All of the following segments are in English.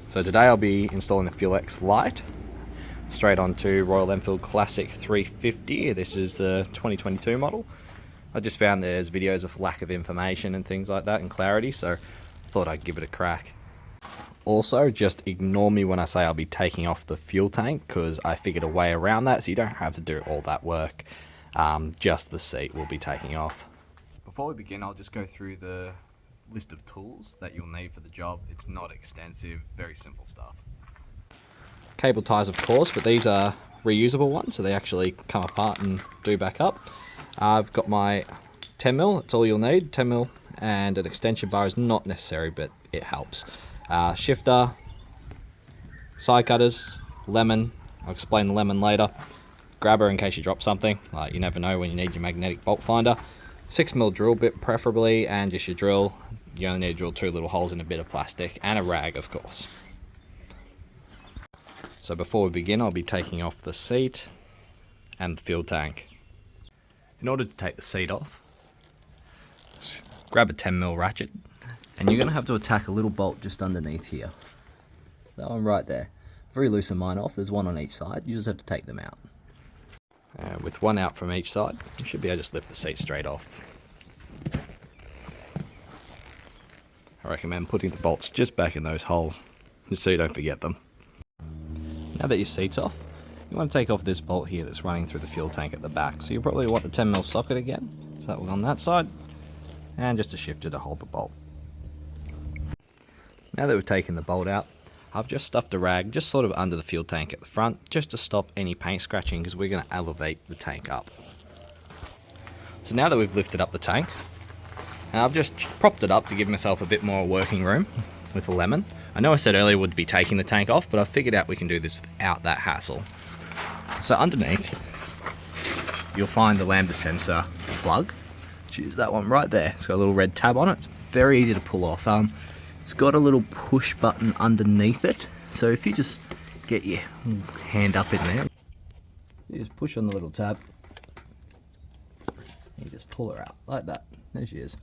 So today I'll be installing the FuelXLite straight onto Royal Enfield Classic 350. This is the 2022 model. I just found there's videos of lack of information and things like that and clarity, so I thought I'd give it a crack. Also, just ignore me when I say I'll be taking off the fuel tank, because I figured a way around that so you don't have to do all that work. Just the seat will be taking off. Before we begin, I'll just go through the list of tools that you'll need for the job. It's not extensive, very simple stuff. Cable ties, of course, but these are reusable ones, so they actually come apart and do back up. I've got my 10mm, that's all you'll need, 10mm, and an extension bar is not necessary, but it helps. Shifter, side cutters, lemon, I'll explain the lemon later, grabber in case you drop something, you never know when you need your magnetic bolt finder, 6mm drill bit preferably, and just your drill. You only need to drill 2 little holes in a bit of plastic, and a rag, of course. So before we begin, I'll be taking off the seat and the fuel tank. In order to take the seat off, grab a 10mm ratchet, and you're going to have to attack a little bolt just underneath here. That one right there. Very loosen mine off, there's one on each side, you just have to take them out. And with one out from each side, you should be able to just lift the seat straight off. I recommend putting the bolts just back in those holes, just so you don't forget them. Now that your seat's off, you want to take off this bolt here that's running through the fuel tank at the back. So you'll probably want the 10mm socket again, so that one on that side, and just a shifter to hold the bolt. Now that we've taken the bolt out, I've just stuffed a rag just sort of under the fuel tank at the front, just to stop any paint scratching, because we're going to elevate the tank up. So now that we've lifted up the tank, and I've just propped it up to give myself a bit more working room with a lemon. I know I said earlier we'd be taking the tank off, but I figured out we can do this without that hassle. So underneath, you'll find the lambda sensor plug, which is that one right there. It's got a little red tab on it. It's very easy to pull off. It's got a little push button underneath it. So if you just get your hand up in there, you just push on the little tab, and you just pull her out like that. There she is.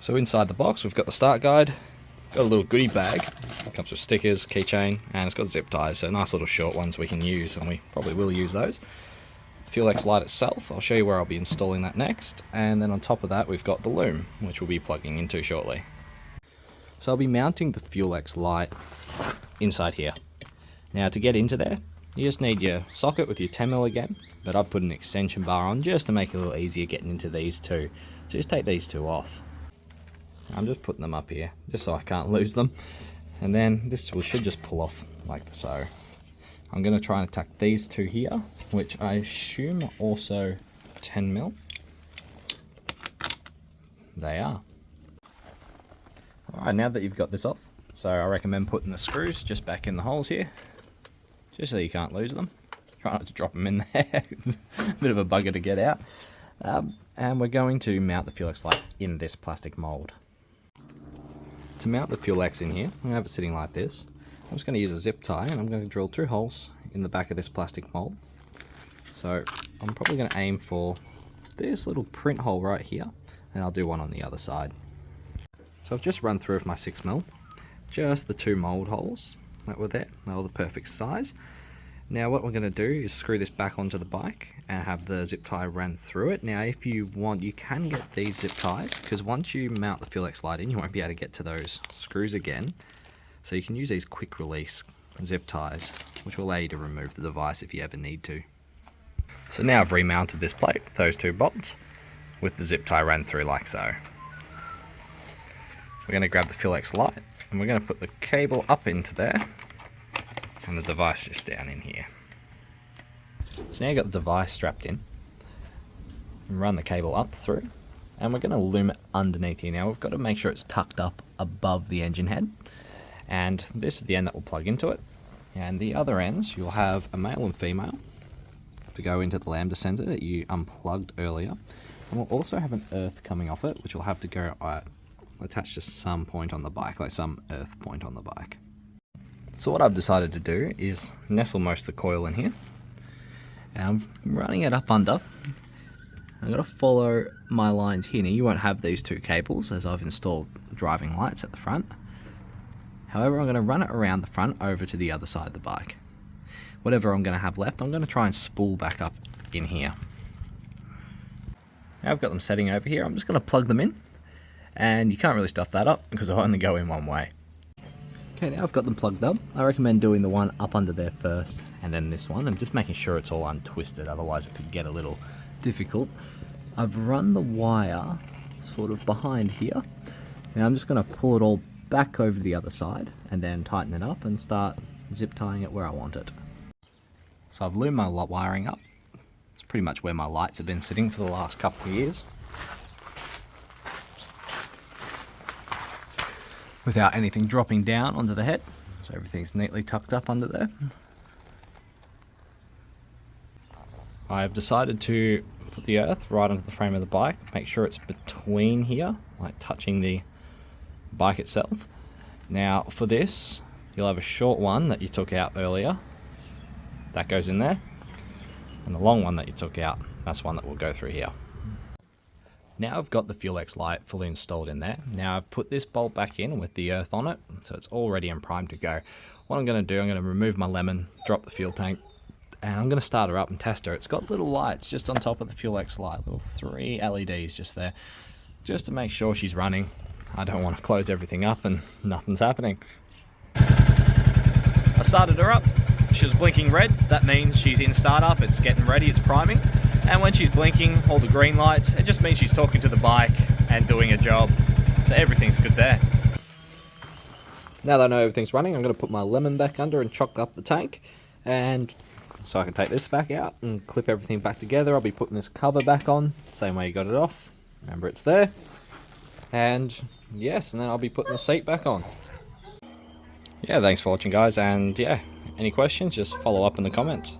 So inside the box we've got the start guide, got a little goodie bag, it comes with stickers, keychain, and it's got zip ties, so nice little short ones we can use, and we probably will use those. FuelXLite itself, I'll show you where I'll be installing that next, and then on top of that we've got the loom, which we'll be plugging into shortly. So I'll be mounting the FuelXLite inside here. Now to get into there, you just need your socket with your 10mm again, but I've put an extension bar on just to make it a little easier getting into these two. So just take these two off. I'm just putting them up here, just so I can't lose them. And then this should just pull off like so. I'm going to try and attack these two here, which I assume are also 10mm. They are. Alright, now that you've got this off, so I recommend putting the screws just back in the holes here, just so you can't lose them. Try not to drop them in there, it's a bit of a bugger to get out. And we're going to mount the FuelXLite in this plastic mould. To mount the FuelX in here, I'm going to have it sitting like this. I'm just going to use a zip tie, and I'm going to drill 2 holes in the back of this plastic mould. So I'm probably going to aim for this little print hole right here, and I'll do one on the other side. So I've just run through with my 6mm, just the 2 mould holes that were there, they were the perfect size. Now what we're going to do is screw this back onto the bike and have the zip tie run through it. Now if you want, you can get these zip ties, because once you mount the FuelXLite in, you won't be able to get to those screws again. So you can use these quick release zip ties, which will allow you to remove the device if you ever need to. So now I've remounted this plate, those 2 bolts, with the zip tie ran through like so. We're going to grab the FuelXLite, and we're going to put the cable up into there, and the device just down in here. So now you've got the device strapped in, and run the cable up through, and we're going to loom it underneath here. Now we've got to make sure it's tucked up above the engine head, and this is the end that will plug into it, and the other ends you'll have a male and female to go into the lambda sensor that you unplugged earlier, and we'll also have an earth coming off it, which will have to go attached to some point on the bike, like some earth point on the bike. So what I've decided to do is nestle most of the coil in here, and I'm running it up under, I'm going to follow my lines here. Now, you won't have these two cables as I've installed driving lights at the front. However, I'm going to run it around the front over to the other side of the bike. Whatever I'm going to have left, I'm going to try and spool back up in here. Now I've got them setting over here. I'm just going to plug them in, and you can't really stuff that up because I'll only go in one way. Okay, now I've got them plugged up. I recommend doing the one up under there first, and then this one, and just making sure it's all untwisted, otherwise it could get a little difficult. I've run the wire sort of behind here. Now I'm just going to pull it all back over the other side, and then tighten it up and start zip tying it where I want it. So I've loomed my wiring up. It's pretty much where my lights have been sitting for the last couple of years, without anything dropping down onto the head. So everything's neatly tucked up under there. I've decided to put the earth right onto the frame of the bike. Make sure it's between here, like touching the bike itself. Now for this, you'll have a short one that you took out earlier. That goes in there. And the long one that you took out, that's one that will go through here. Now I've got the FuelXLite fully installed in there. Now I've put this bolt back in with the earth on it, so it's all ready and primed to go. What I'm going to do, I'm going to remove my lemon, drop the fuel tank, and I'm going to start her up and test her. It's got little lights just on top of the FuelXLite, little 3 LEDs just there, just to make sure she's running. I don't want to close everything up and nothing's happening. I started her up. She was blinking red. That means she's in startup, it's getting ready, it's priming. And when she's blinking all the green lights, it just means she's talking to the bike and doing a job. So everything's good there. Now that I know everything's running, I'm going to put my lemon back under and chock up the tank. And so I can take this back out and clip everything back together. I'll be putting this cover back on, same way you got it off. Remember, it's there. And yes, and then I'll be putting the seat back on. Yeah, thanks for watching, guys. And yeah, any questions, just follow up in the comments.